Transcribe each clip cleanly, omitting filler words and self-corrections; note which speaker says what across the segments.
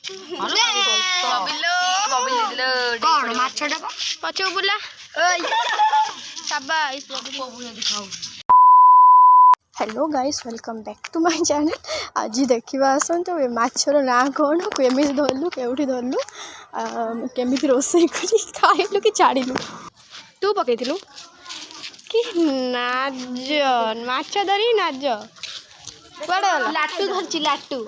Speaker 1: कौन माछटा पछो बुला hello guys welcome back to my channel. आज देखा आसतु ए माछर ना कौन केमी धरलु केउठी धरलु केमी रोषे कर खाइलु कि छाड़िलु। तू पकईलु कि नाज माछ धरी नाज कुआडे गला लाटू धरची लाटू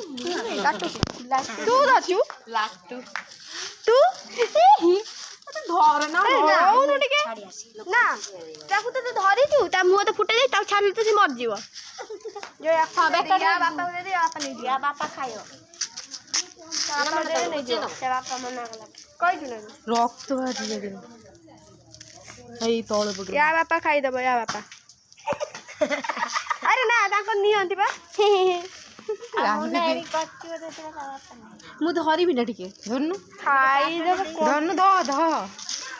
Speaker 1: तू धरचु लाटू तू धर ना होउनु टिके ना ताकू तो धरी तू ता मुंह तो फुटे जाई ता छाली तो से मर जीव जो या बेटा बापा दे दे बापा नहीं दिया बापा खायो बापा दे नहीं दियो से बापा मना गला कहि दिनु रक्त भाजी दे एई तोळ पकड़ या बापा खाई दबो या बापा अरे ना ताको नियंती बा मु धरी भी ना टिके धरनु खाई दे धरनु द ध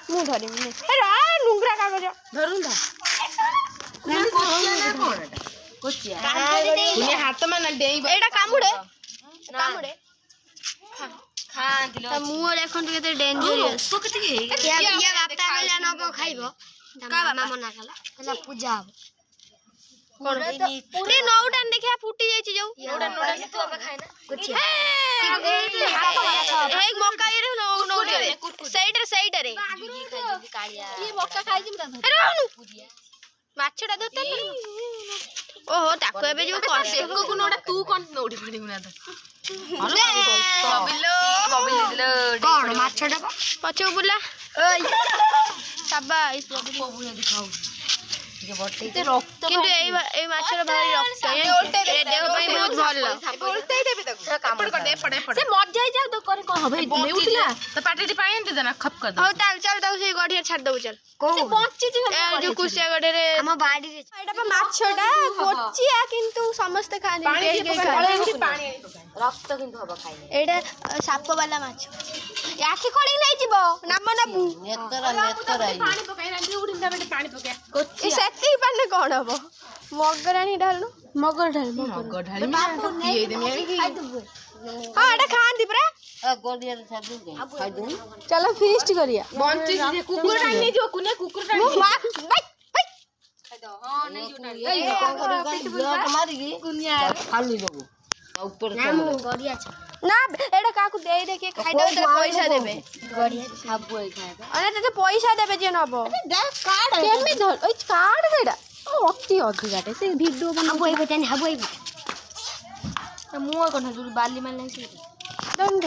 Speaker 1: मु धरी मु अरे नुंगरा कागज धरनु द ना कोचिया ये हाथ में ना डेई एटा कामुडे कामुडे खा दिलो मु देखन केते डेंजरस तो केते या बापा बेला न खाइबो का बाबा मना कला पूजा कोन पूरी नौडन देखिया फुटी जाई छी जाऊ नौडन नौडन तू अब खाए ना कुछ एक मक्का ये नौडन साइड रे कालिया ये मक्का खाई छी अरे पूरिया माछडा दत ओहो ताको एबे जो कर को नौडा तू कोन नौडी पड़ी ना तो कौन माछडा पछो बुला ओय शाबाश बाबू बुला दिखाओ কিন্তু এই মাছের ভারি রক্ত এই দেহ পাই বহুত ভালো উল্টাই দেবে তো কাপড় কটে পড়ে সে মর যাই যা তো করে কো হবে তুমি উঠলা তো পাটিটি পাই এনতে দেনা খপ কর দাও চল চল দাও সেই গড়িয়া ছাড় দাও চল সে পচি জি এই যে কুছিয়া গড়ে রে ଆମ বাড়ি রে এটা পা মাছটা কোচিয়া কিন্তু সমস্ত খানি পানি রক্ত কিন্তু হবে খাই এটা সাপ वाला মাছ আখি খড়ি নাই যাব নাম নাবু নেতরা পানি পকাই রান্দি উঠিন দাবে পানি পকাই কোচিয়া সেতি পানি কোন হবো মগরানি ঢালু মগর ঢালি বাপু নেই দেমি খাই দবো हां एटा खान दी परे गोलिया छाड़ दे खाई दूं चलो फीस्ट करिया बंची जे कुकुर टाइम जो कुने कुकुर टाइम खाई दो हां नहीं जो ब्लड मारी कुनिया खाली देबो ऊपर नाम गोलिया ना एटा काकू दे दे के खाई दो तो पैसा देबे गोलिया सब कोई खाएगा अरे तो पैसा देबे जे नबो कार्ड केमी धर ओइ कार्ड देडा अति अधिकाटे से वीडियो बना हबो एबे हबो एबे मुआ कोन जुरी बाली मान लागे दंड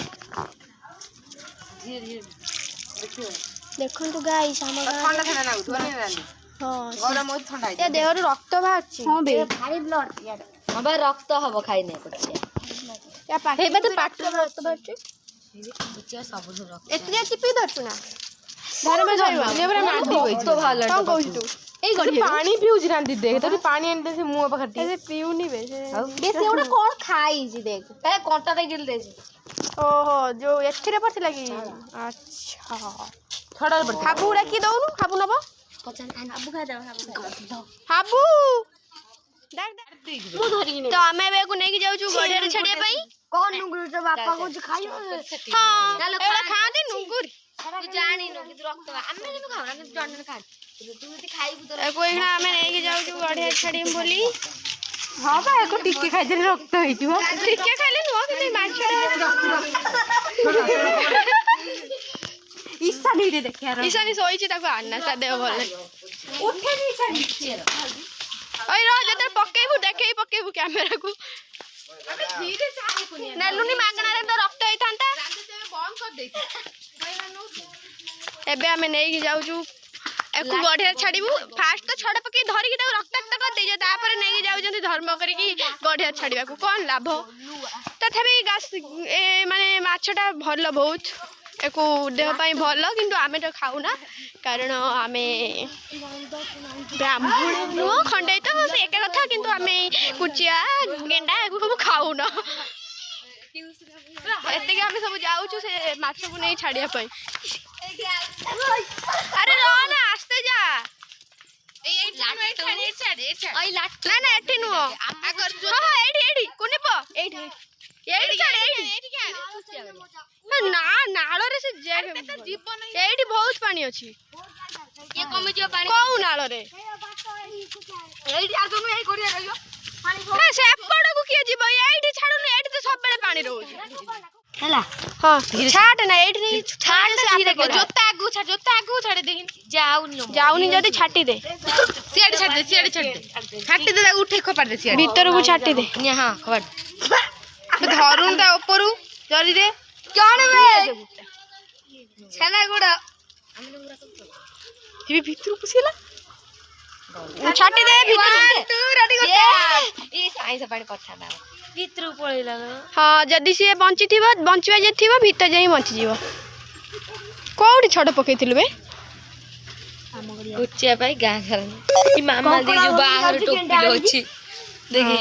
Speaker 1: धीरे धीरे देखियो देखन तो गाइस हम ठंडा ठंडा ना उठो नहीं रानी हां गरम हो ठंडा ए देह रे रक्त बाहरची हां बे भारी ब्लड यार हां बे रक्त हबो खाई नै पछे या पाटे हेबे तो पाटू रक्त बाहरची बच्चा सब रक्त एतने चिपी धरतु ना घर में जाइबा लेबरा मार दी होई तो भालो तो कहू तू ए गड़ी पानी पिउज रांदी देख तो पानी आन दे से मुंह पकटी ऐसे पिउनी बेसे ओडा कोन खाई जी देख ए कोंटा दे गिल दे ओहो जो एथरे पर लगी अच्छा छड़ा पर हाबू रखी दउनु हाबू नबो पचन हाबू खा दो हाबू देख मु धरी तो हमें बे को नेकी जाऊ छु गड़िया रे छड़े पई कोन नुंगुर तो बापा को खाइयो हां एला खा दे नुंगुर तू जानी न कि रक्त आमे किनु खावना कि जण खा तू ती खाइबू तो कोई ना हमें नेकी जाऊ छु गड़िया छड़ी बोली हां बा एको टिक्के खाइ दे रक्त होइतिबो टिक्के खाइले नो कि माछ ईसा नहीं दे देख यार ईसा नहीं सोई छि ताको आन्ना सा देव भले उठे नहीं ईसा नीचे ओइ रो जतर पकेबू देखै पकेबू कैमरा को अबे धीरे चाहे कोनी नेलुनी मागना रे तो रक्त होई थांता बंद कर देती एबे हमें नेकी जाऊ छु एकु गढ़िया छाड़ीबू फास्ट तो छड़ पके धरी के रक्ताक्त कर दे तापर नेकी जाउ धर्म करी गढ़िया छाड़ीबा को कोन लाभ तथापि ए माने माछटा भल बहुत एको देह पाई भल किंतु आमे तो खाउना कारण आमे ब्राह्मण नो खंडे तो से एक कथा किंतु आमे कुचिया गेंडा एको सब खाउना एते के आमे सब जाउ छु से माछ को नै छाड़िया पई अरे रो ना आस्ते जा ए लाट छाड़ ओइ लाट ना ना एठी नु आगर हां एठी कोने पो एठी छाड़ एठी
Speaker 2: ନା ନାଳରେ ସେ ଏଇଠି ବହୁତ ପାଣି ଅଛି।
Speaker 1: ये कमी जो पानी
Speaker 2: କୋଉ ନାଳରେ
Speaker 1: एडी आ तुम एई कोडिया रहियो
Speaker 2: ନା ସେପଟକୁ କିଏ ଯିବ ଏଇଠି ଛାଡୁନି ଏଇଠି ତ ସବୁବେଳେ ପାଣି ରହୁଛି
Speaker 1: हला
Speaker 2: ହଁ ଛାଟ ନା ଏଇଠି ନେଇ ଛାଡ ସେ ଆପେ ପଳେଇବ।
Speaker 1: जोता आगु छाड़ देखिन
Speaker 2: ଯାଉନି ଯଦି ଛାଟି ଦେ
Speaker 1: सियाड़ी छाड़ दे छाटी दे ताको उठे खपाड़ दे सियाड़ी
Speaker 2: ଭିତରକୁ ଛାଟି दे
Speaker 1: हां खपाड़ धरुन ता ऊपरू जरी रे कोन बे छेना गुडा
Speaker 2: ये ভিতরକୁ পুছিলা ଛାଟି ଦେ ଭିତରକୁ
Speaker 1: तू रेडी कर ई साइंस पानी कथा ना ଭିତରୁ ପଳେଇଲା
Speaker 2: ହଁ ଯଦି ସିଏ ବଞ୍ଚିବା ଯେ ଥିବ ଭିତରେ ଯାଇ ବଞ୍ଚିଯିବ। କୋଉଠି ଛଡ଼ ପକେଇଥିଲୁ ବେ
Speaker 1: ଉଚ୍ଚିଆ ପାଇଁ ଗାଁ ସାରା ई ମାମା ଦି जो बाहर टोपी ଅଛି ଦେଖି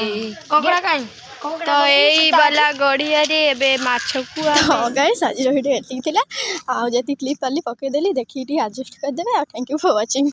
Speaker 2: କଙ୍କଡା କାଇଁ ତ ଏଇ ବାଲା ଗଡ଼ିଆରେ ଏବେ ମାଛକୁ ହଁ ଗାଇସ୍ ଆଜିର ଭିଡ଼ିଓ ଏତିକି ଥିଲା ଆଉ ଯେତିକି କ୍ଲିପ୍ ପାଲି ପକେଇଦେଲି ଦେଖିକି ଟିକେ ଆଡ଼ଜଷ୍ଟ କରିଦେବେ ଆଉ ଥ୍ୟାଙ୍କ ୟୁ ଫର୍ ୱାଚିଂ।